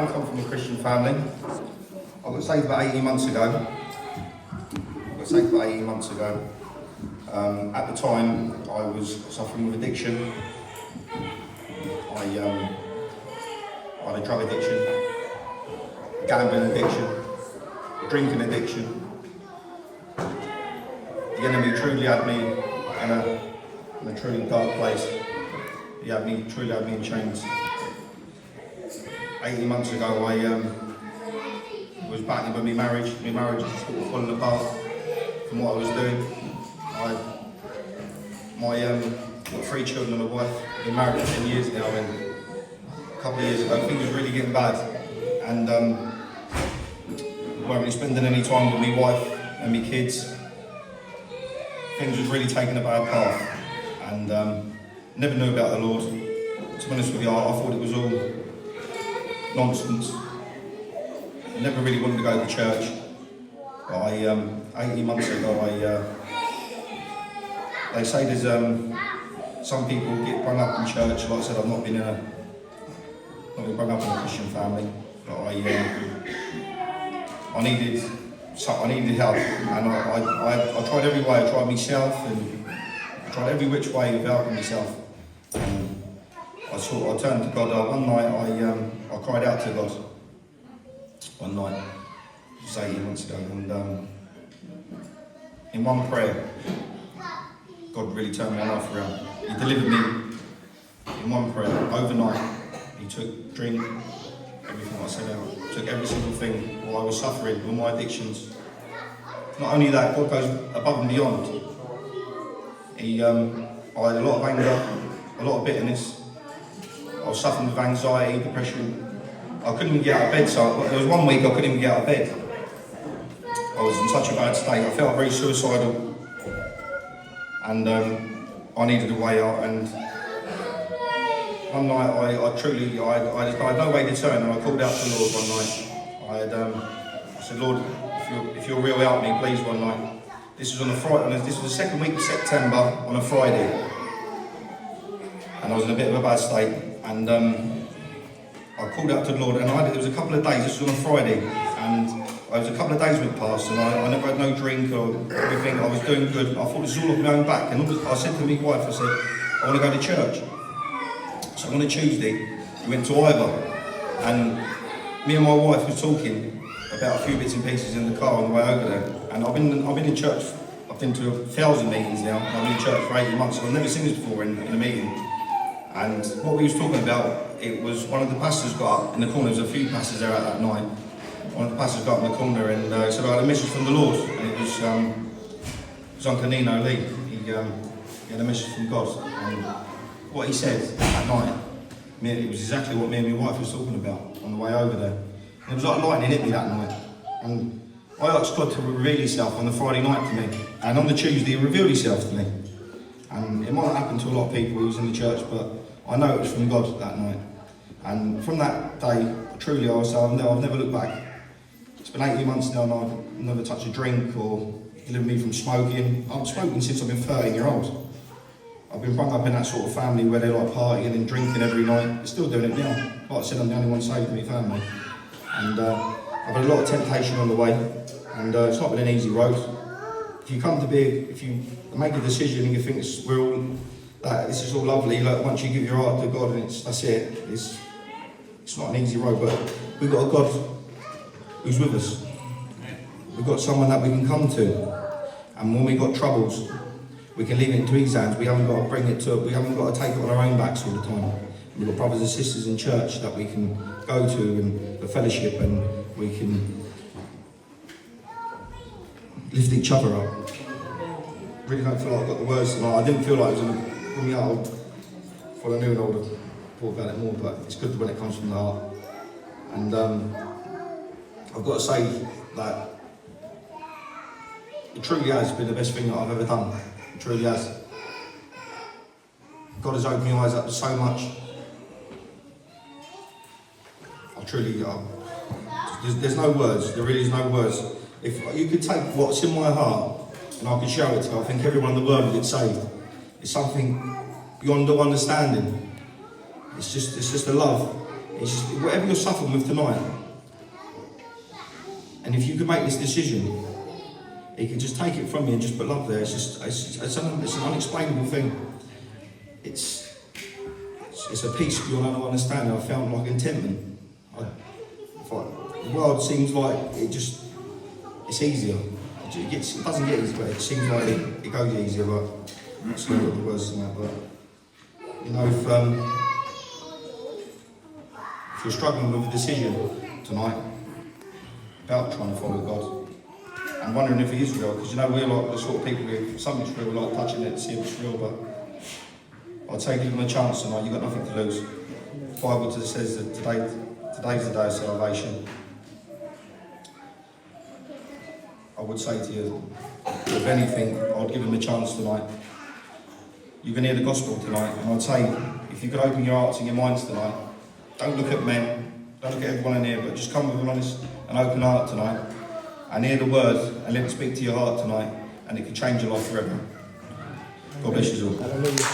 I come from a Christian family. I got saved about 18 months ago. At the time, I was suffering with addiction. I had a drug addiction, a gambling addiction, a drinking addiction. The enemy truly had me in a truly dark place. He truly had me in chains. 18 months ago, I was battling with my marriage. My marriage was sort of falling apart from what I was doing. Got 3 children and a wife. I've been married for 10 years now, and a couple of years ago, things was really getting bad. And weren't really spending any time with my wife and my kids. Things was really taking a bad path, and never knew about the Lord. To be honest with you, I thought it was all nonsense. I never really wanted to go to church. But 18 months ago, they say there's some people get brought up in church. Like I said, I've not been brought up in a Christian family, but I needed help, and I tried every way. I tried myself, and I tried every which way of helping myself. And I turned to God. One night, I cried out to God. One night, it was 18 months ago, and in one prayer, God really turned my life around. He delivered me in one prayer, overnight. He took drink, everything I said out, took every single thing while I was suffering, all my addictions. Not only that, God goes above and beyond. I had a lot of anger, a lot of bitterness. I was suffering with anxiety, depression. I couldn't even get out of bed, so there was one week I couldn't even get out of bed. I was in such a bad state, I felt very suicidal. And I needed a way out, and one night I had no way to turn, and I called out to the Lord one night. I said, Lord, if you're real, help me, please, one night. This was on a Friday. This was the 2nd week of September on a Friday, and I was in a bit of a bad state. And I called out to the Lord, and there was a couple of days. This was on a Friday, and there was a couple of days went past, and I never had no drink or everything. I was doing good. I thought this was all off my own back, and I said to my wife, I said, I want to go to church. So on a Tuesday, we went to Ivor, and me and my wife was talking about a few bits and pieces in the car on the way over there. And I've been in church. I've been to 1,000 meetings now. I've been in church for 18 months, and I've never seen this before in a meeting. And what we was talking about, it was one of the pastors got up in the corner. There was a few pastors there at that night. One of the pastors got up in the corner and said, I had a message from the Lord. And it was Uncle Nino Lee. He had a message from God. And what he said that night, it was exactly what me and my wife was talking about on the way over there. And it was like lightning hit me that night. And I asked God to reveal himself on the Friday night to me. And on the Tuesday, he revealed himself to me. And it might not happen to a lot of people who's in the church, but I know it was from God that night. And from that day, truly, I've never looked back. It's been 18 months now, and I've never touched a drink or delivered me from smoking. I've smoking since I've been 13 years old. I've been brought up in that sort of family where they like partying and drinking every night. They're still doing it now. Like I said, I'm the only one saved in my family. And I've had a lot of temptation on the way, and it's not been an easy road. If you make a decision and you think this is all lovely, like once you give your heart to God and that's it, it's not an easy road, but we've got a God who's with us. We've got someone that we can come to, and when we've got troubles, we can leave it into his hands. We haven't got to we haven't got to take it on our own backs all the time. We've got brothers and sisters in church that we can go to and the fellowship, and we can lift each other up. I really don't feel like I've got the words tonight. I didn't feel like it was going to bring me out. What I knew, and I would have thought about it more, but it's good when it comes from the heart. And I've got to say that it truly has been the best thing that I've ever done. It truly has. God has opened my eyes up to so much. There's no words. There really is no words. If you could take what's in my heart and I could show it to you, I think everyone in the world would get saved. It's something beyond all understanding. It's just a love. It's just, whatever you're suffering with tonight, and if you could make this decision, He can just take it from you and just put love there. It's an unexplainable thing. It's a peace beyond all understanding. I found like contentment. The world seems like it's easier. It doesn't get easier, but it seems like it goes easier. But that's not what the words than that. But you know, if you're struggling with a decision tonight about trying to follow God and wondering if He is real, because you know we're like the sort of people who something's real, we like touching it to see if it's real. But I'd say give them a chance tonight. You've got nothing to lose. The Bible says that today's the day of salvation. I would say to you, if anything, I'd give them a chance tonight. You can hear the gospel tonight, and I'd say, if you could open your hearts and your minds tonight, don't look at men, don't look at everyone in here, but just come with an honest and open heart tonight, and hear the word, and let it speak to your heart tonight, and it can change your life forever. God bless you all. Hallelujah.